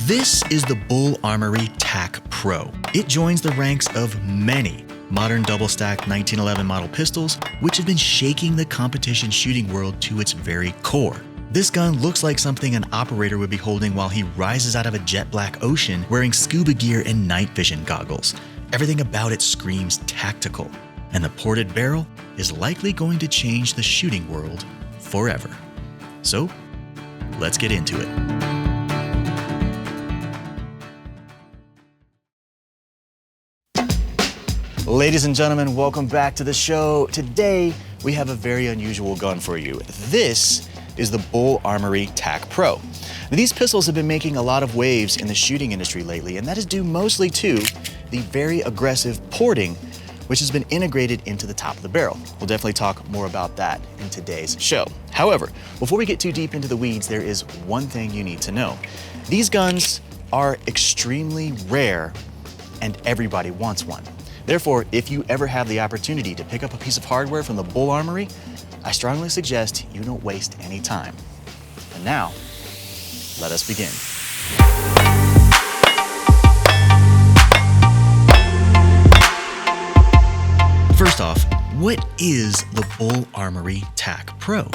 This is the Bul Armory Tac Pro. It joins the ranks of many modern double-stack 1911 model pistols, which have been shaking the competition shooting world to its very core. This gun looks like something an operator would be holding while he rises out of a jet black ocean wearing scuba gear and night vision goggles. Everything about it screams tactical, and the ported barrel is likely going to change the shooting world forever. So, let's get into it. Ladies and gentlemen, welcome back to the show. Today, we have a very unusual gun for you. This is the Bul Armory Tac Pro. These pistols have been making a lot of waves in the shooting industry lately, and that is due mostly to the very aggressive porting, which has been integrated into the top of the barrel. We'll definitely talk more about that in today's show. However, before we get too deep into the weeds, there is one thing you need to know. These guns are extremely rare, and everybody wants one. Therefore, if you ever have the opportunity to pick up a piece of hardware from the Bul Armory, I strongly suggest you don't waste any time. And now, let us begin. First off, what is the Bul Armory Tac Pro?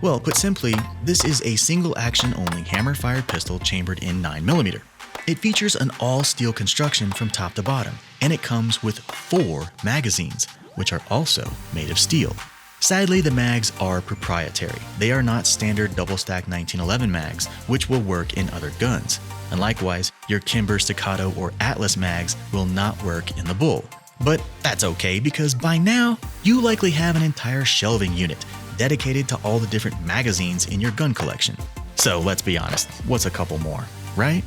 Well, put simply, this is a single action only hammer-fired pistol chambered in 9mm. It features an all-steel construction from top to bottom, and it comes with 4 magazines, which are also made of steel. Sadly, the mags are proprietary. They are not standard double-stack 1911 mags, which will work in other guns. And likewise, your Kimber, Staccato, or Atlas mags will not work in the Bul. But that's okay, because by now, you likely have an entire shelving unit dedicated to all the different magazines in your gun collection. So let's be honest, what's a couple more, right?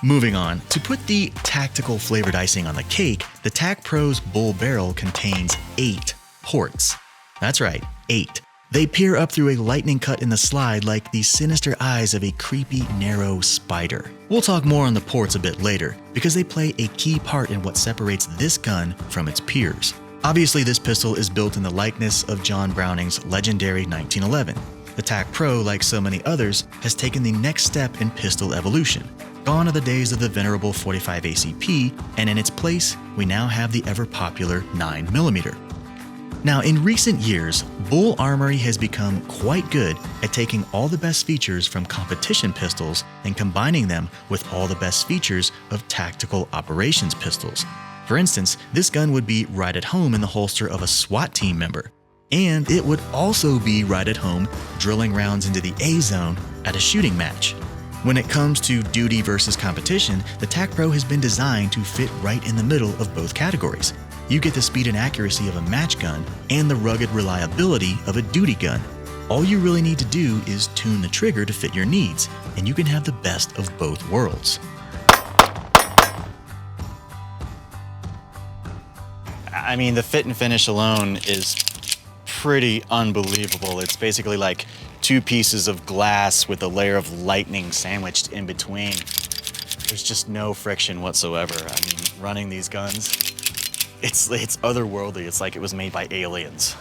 Moving on, to put the tactical flavored icing on the cake, the Tac Pro's Bul barrel contains 8 ports. That's right, 8. They peer up through a lightning cut in the slide like the sinister eyes of a creepy, narrow spider. We'll talk more on the ports a bit later, because they play a key part in what separates this gun from its peers. Obviously, this pistol is built in the likeness of John Browning's legendary 1911. The Tac Pro, like so many others, has taken the next step in pistol evolution. Gone are the days of the venerable 45 ACP, and in its place, we now have the ever-popular 9mm. Now, in recent years, Bul Armory has become quite good at taking all the best features from competition pistols and combining them with all the best features of tactical operations pistols. For instance, this gun would be right at home in the holster of a SWAT team member, and it would also be right at home drilling rounds into the A zone at a shooting match. When it comes to duty versus competition, the Tac Pro has been designed to fit right in the middle of both categories. You get the speed and accuracy of a match gun and the rugged reliability of a duty gun. All you really need to do is tune the trigger to fit your needs, and you can have the best of both worlds. I mean, the fit and finish alone is pretty unbelievable. It's basically like 2 pieces of glass with a layer of lightning sandwiched in between. There's just no friction whatsoever. I mean, running these guns, it's otherworldly. It's like it was made by aliens.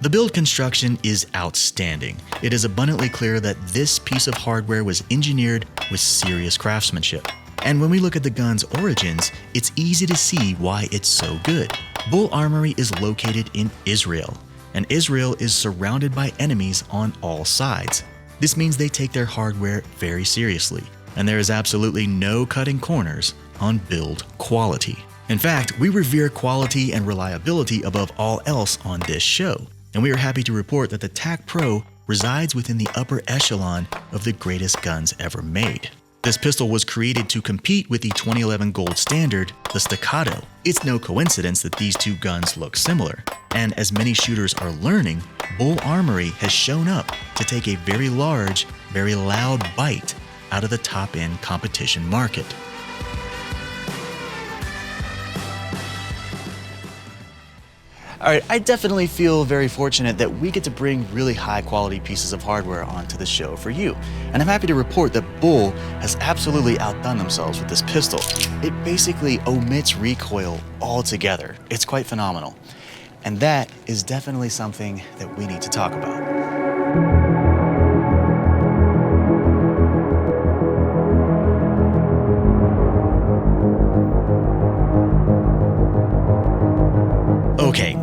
The build construction is outstanding. It is abundantly clear that this piece of hardware was engineered with serious craftsmanship. And when we look at the gun's origins, it's easy to see why it's so good. Bul Armory is located in Israel, and Israel is surrounded by enemies on all sides. This means they take their hardware very seriously, and there is absolutely no cutting corners on build quality. In fact, we revere quality and reliability above all else on this show, and we are happy to report that the Tac Pro resides within the upper echelon of the greatest guns ever made. This pistol was created to compete with the 2011 gold standard, the Staccato. It's no coincidence that these two guns look similar, and as many shooters are learning, Bul Armory has shown up to take a very large, very loud bite out of the top-end competition market. All right, I definitely feel very fortunate that we get to bring really high quality pieces of hardware onto the show for you. And I'm happy to report that Bul has absolutely outdone themselves with this pistol. It basically omits recoil altogether. It's quite phenomenal. And that is definitely something that we need to talk about.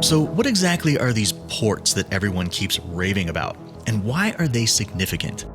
So what exactly are these ports that everyone keeps raving about, and why are they significant?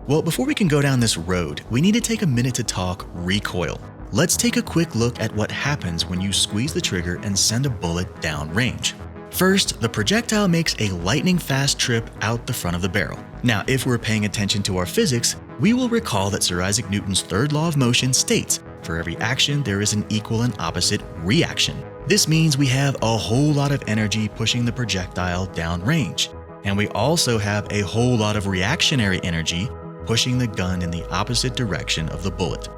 Well, before we can go down this road, we need to take a minute to talk recoil. Let's take a quick look at what happens when you squeeze the trigger and send a bullet downrange. First, the projectile makes a lightning-fast trip out the front of the barrel. Now, if we're paying attention to our physics, we will recall that Sir Isaac Newton's third law of motion states, for every action there is an equal and opposite reaction. This means we have a whole lot of energy pushing the projectile downrange, and we also have a whole lot of reactionary energy pushing the gun in the opposite direction of the bullet.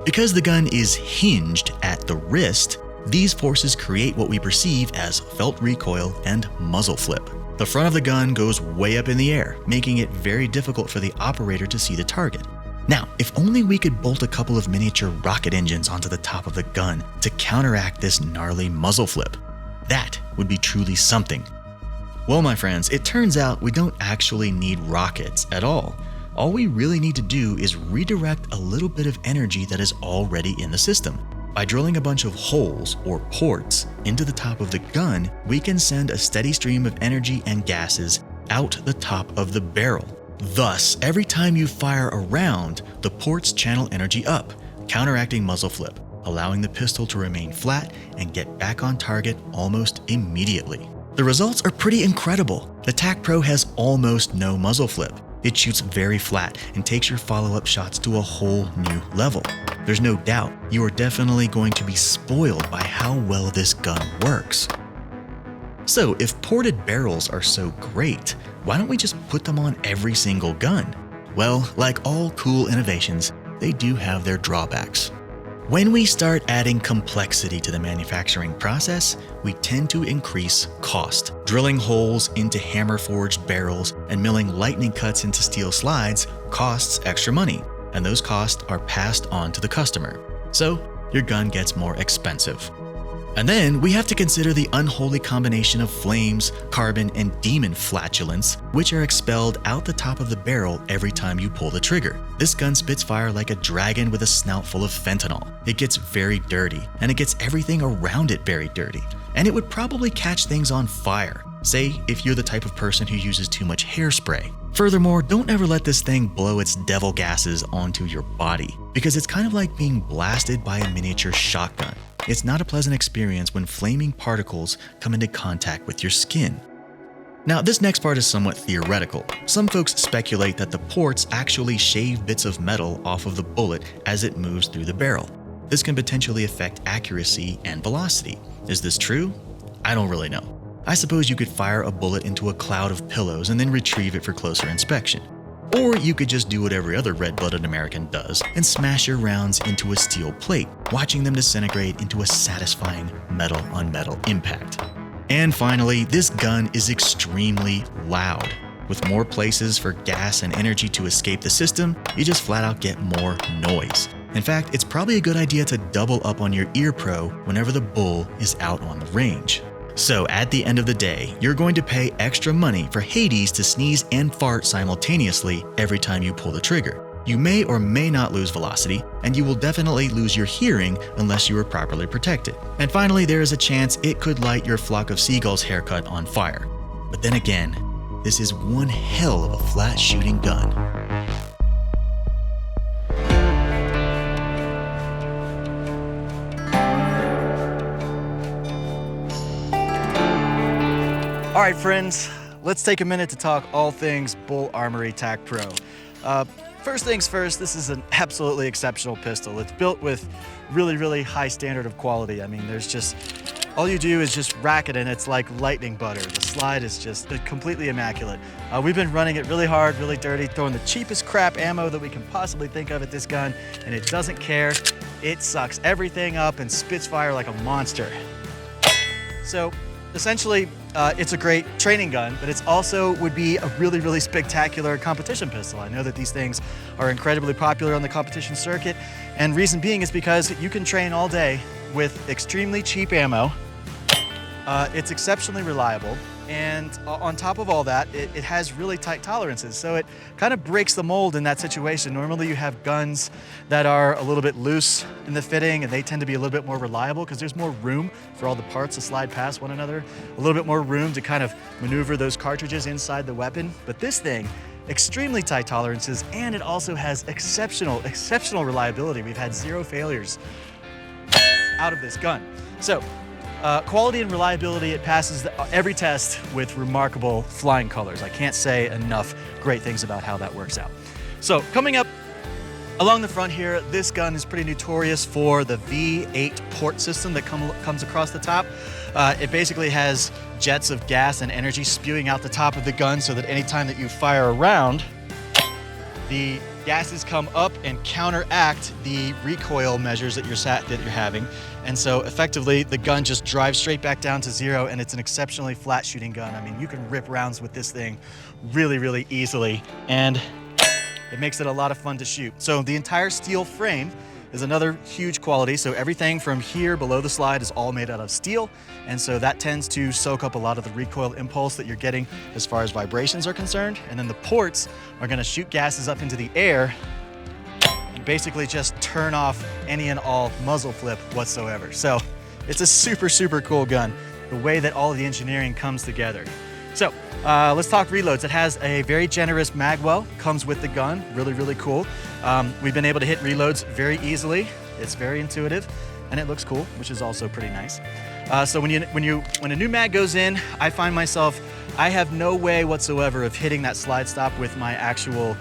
Because the gun is hinged at the wrist, these forces create what we perceive as felt recoil and muzzle flip. The front of the gun goes way up in the air, making it very difficult for the operator to see the target. Now, if only we could bolt a couple of miniature rocket engines onto the top of the gun to counteract this gnarly muzzle flip. That would be truly something. Well, my friends, it turns out we don't actually need rockets at all. All we really need to do is redirect a little bit of energy that is already in the system. By drilling a bunch of holes, or ports, into the top of the gun, we can send a steady stream of energy and gases out the top of the barrel. Thus, every time you fire a round, the ports channel energy up, counteracting muzzle flip, allowing the pistol to remain flat and get back on target almost immediately. The results are pretty incredible. The Tac Pro has almost no muzzle flip. It shoots very flat and takes your follow-up shots to a whole new level. There's no doubt you are definitely going to be spoiled by how well this gun works. So if ported barrels are so great, why don't we just put them on every single gun? Well, like all cool innovations, they do have their drawbacks. When we start adding complexity to the manufacturing process, we tend to increase cost. Drilling holes into hammer-forged barrels and milling lightning cuts into steel slides costs extra money, and those costs are passed on to the customer. So your gun gets more expensive. And then we have to consider the unholy combination of flames, carbon, and demon flatulence, which are expelled out the top of the barrel every time you pull the trigger. This gun spits fire like a dragon with a snout full of fentanyl. It gets very dirty, and it gets everything around it very dirty. And it would probably catch things on fire, say if you're the type of person who uses too much hairspray. Furthermore, don't ever let this thing blow its devil gases onto your body, because it's kind of like being blasted by a miniature shotgun. It's not a pleasant experience when flaming particles come into contact with your skin. Now, this next part is somewhat theoretical. Some folks speculate that the ports actually shave bits of metal off of the bullet as it moves through the barrel. This can potentially affect accuracy and velocity. Is this true? I don't really know. I suppose you could fire a bullet into a cloud of pillows and then retrieve it for closer inspection. Or you could just do what every other red-blooded American does and smash your rounds into a steel plate, watching them disintegrate into a satisfying metal-on-metal impact. And finally, this gun is extremely loud. With more places for gas and energy to escape the system, you just flat out get more noise. In fact, it's probably a good idea to double up on your ear pro whenever the bull is out on the range. So at the end of the day, you're going to pay extra money for Hades to sneeze and fart simultaneously every time you pull the trigger. You may or may not lose velocity, and you will definitely lose your hearing unless you are properly protected. And finally, there is a chance it could light your flock of seagulls haircut on fire. But then again, this is one hell of a flat shooting gun. All right, friends, let's take a minute to talk all things Bul Armory Tac Pro. First things first, this is an absolutely exceptional pistol. It's built with really high standard of quality. I mean, all you do is just rack it and it's like lightning butter. The slide is just completely immaculate. We've been running it really hard, really dirty, throwing the cheapest crap ammo that we can possibly think of at this gun, and it doesn't care. It sucks everything up and spits fire like a monster. So essentially, it's a great training gun, but it's also would be a really spectacular competition pistol. I know that these things are incredibly popular on the competition circuit, and reason being is because you can train all day with extremely cheap ammo. It's exceptionally reliable. And on top of all that, it has really tight tolerances. So it kind of breaks the mold in that situation. Normally you have guns that are a little bit loose in the fitting, and they tend to be a little bit more reliable because there's more room for all the parts to slide past one another, a little bit more room to kind of maneuver those cartridges inside the weapon. But this thing, extremely tight tolerances, and it also has exceptional reliability. We've had 0 failures out of this gun. So quality and reliability, it passes every test with remarkable flying colors. I can't say enough great things about how that works out. So coming up along the front here, this gun is pretty notorious for the V8 port system that comes across the top. It basically has jets of gas and energy spewing out the top of the gun so that anytime that you fire a round, the gases come up and counteract the recoil measures that you're having. And so effectively the gun just drives straight back down to 0, and it's an exceptionally flat shooting gun. I mean, you can rip rounds with this thing really easily, and it makes it a lot of fun to shoot. So the entire steel frame is another huge quality. So everything from here below the slide is all made out of steel. And so that tends to soak up a lot of the recoil impulse that you're getting as far as vibrations are concerned. And then the ports are gonna shoot gases up into the air and basically just turn off any and all muzzle flip whatsoever. So it's a super cool gun, the way that all of the engineering comes together. So let's talk reloads. It has a very generous mag well, comes with the gun, really cool. We've been able to hit reloads very easily. It's very intuitive, and it looks cool, which is also pretty nice. So when a new mag goes in, I find myself, I have no way whatsoever of hitting that slide stop with my actual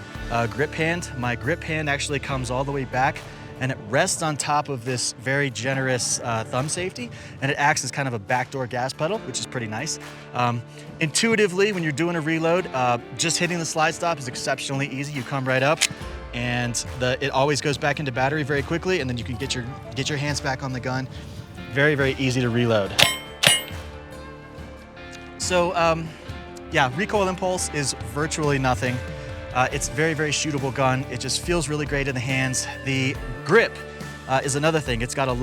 grip hand. My grip hand actually comes all the way back, and it rests on top of this very generous thumb safety, and it acts as kind of a backdoor gas pedal, which is pretty nice. Intuitively, when you're doing a reload, just hitting the slide stop is exceptionally easy. You come right up, and it always goes back into battery very quickly, and then you can get your hands back on the gun. Very easy to reload. So yeah, recoil impulse is virtually nothing. It's very shootable gun. It just feels really great in the hands. The grip is another thing. It's got a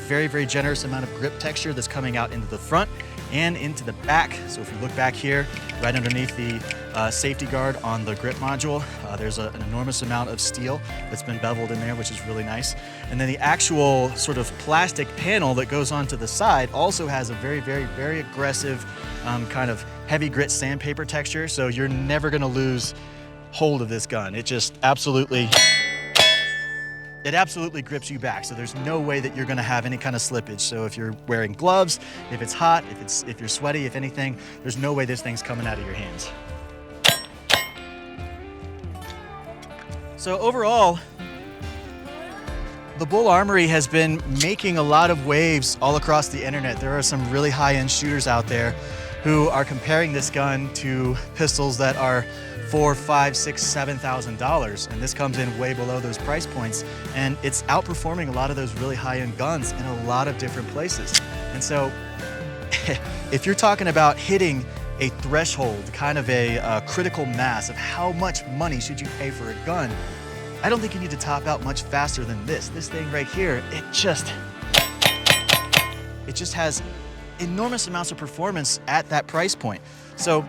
very generous amount of grip texture that's coming out into the front and into the back. So if you look back here, right underneath the safety guard on the grip module, there's an enormous amount of steel that's been beveled in there, which is really nice. And then the actual sort of plastic panel that goes onto the side also has a very aggressive kind of heavy grit sandpaper texture. So you're never gonna lose hold of this gun. It just absolutely grips you back. So there's no way that you're gonna have any kind of slippage. So if you're wearing gloves, if it's hot, if you're sweaty, if anything, there's no way this thing's coming out of your hands. So overall, the Bul Armory has been making a lot of waves all across the internet. There are some really high-end shooters out there who are comparing this gun to pistols that are $4,000, $5,000, $6,000, $7,000, and this comes in way below those price points, and it's outperforming a lot of those really high-end guns in a lot of different places. And so if you're talking about hitting a threshold, kind of a critical mass of how much money should you pay for a gun, I don't think you need to top out much faster than this. This thing right here, it just has enormous amounts of performance at that price point. So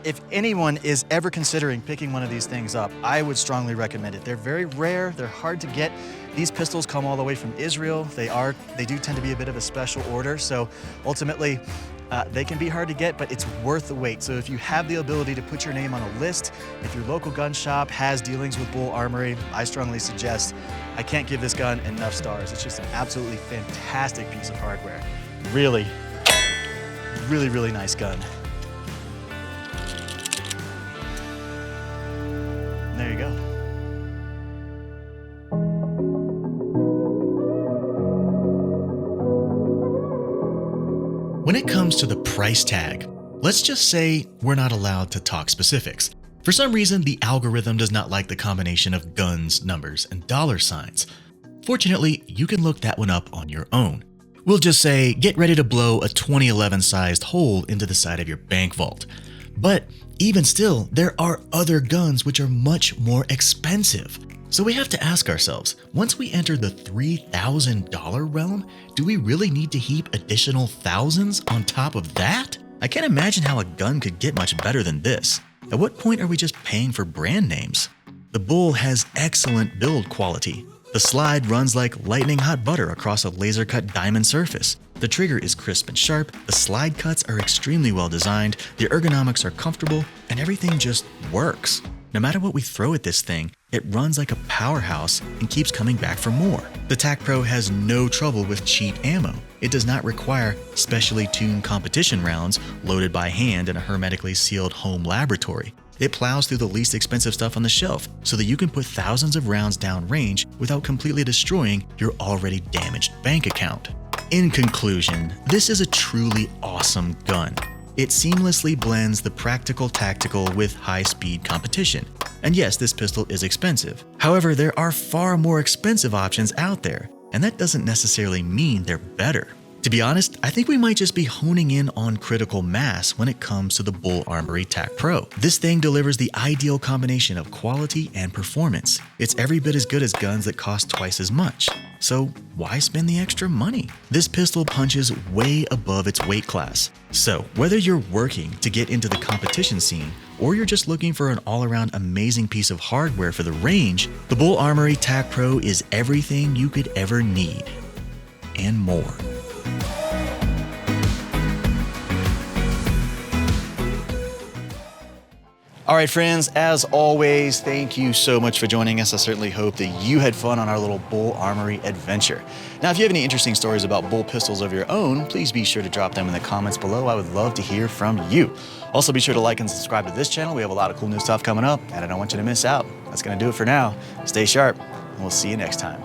if anyone is ever considering picking one of these things up, I would strongly recommend it. They're very rare, they're hard to get. These pistols come all the way from Israel. They do tend to be a bit of a special order, so ultimately they can be hard to get, but it's worth the wait. So if you have the ability to put your name on a list, if your local gun shop has dealings with Bul Armory, I strongly suggest. I can't give this gun enough stars. It's just an absolutely fantastic piece of hardware. Really nice gun. There you go. When it comes to the price tag, let's just say we're not allowed to talk specifics. For some reason, the algorithm does not like the combination of guns, numbers, and dollar signs. Fortunately, you can look that one up on your own. We'll just say, get ready to blow a 2011 sized hole into the side of your bank vault. But even still, there are other guns which are much more expensive. So we have to ask ourselves, once we enter the $3,000 realm, do we really need to heap additional thousands on top of that? I can't imagine how a gun could get much better than this. At what point are we just paying for brand names? The Bul has excellent build quality. The slide runs like lightning hot butter across a laser-cut diamond surface. The trigger is crisp and sharp, the slide cuts are extremely well designed, the ergonomics are comfortable, and everything just works. No matter what we throw at this thing, it runs like a powerhouse and keeps coming back for more. The Tac Pro has no trouble with cheap ammo. It does not require specially tuned competition rounds loaded by hand in a hermetically sealed home laboratory. It plows through the least expensive stuff on the shelf so that you can put thousands of rounds downrange without completely destroying your already damaged bank account. In conclusion, this is a truly awesome gun. It seamlessly blends the practical tactical with high-speed competition. And yes, this pistol is expensive. However, there are far more expensive options out there, and that doesn't necessarily mean they're better. To be honest, I think we might just be honing in on critical mass when it comes to the Bul Armory Tac Pro. This thing delivers the ideal combination of quality and performance. It's every bit as good as guns that cost twice as much. So why spend the extra money? This pistol punches way above its weight class. So whether you're working to get into the competition scene or you're just looking for an all-around amazing piece of hardware for the range, the Bul Armory Tac Pro is everything you could ever need and more. All right, friends, as always, thank you so much for joining us. I certainly hope that you had fun on our little Bul Armory adventure. Now, if you have any interesting stories about Bul pistols of your own, please be sure to drop them in the comments below. I would love to hear from you. Also, be sure to like and subscribe to this channel. We have a lot of cool new stuff coming up, and I don't want you to miss out. That's going to do it for now. Stay sharp, and we'll see you next time.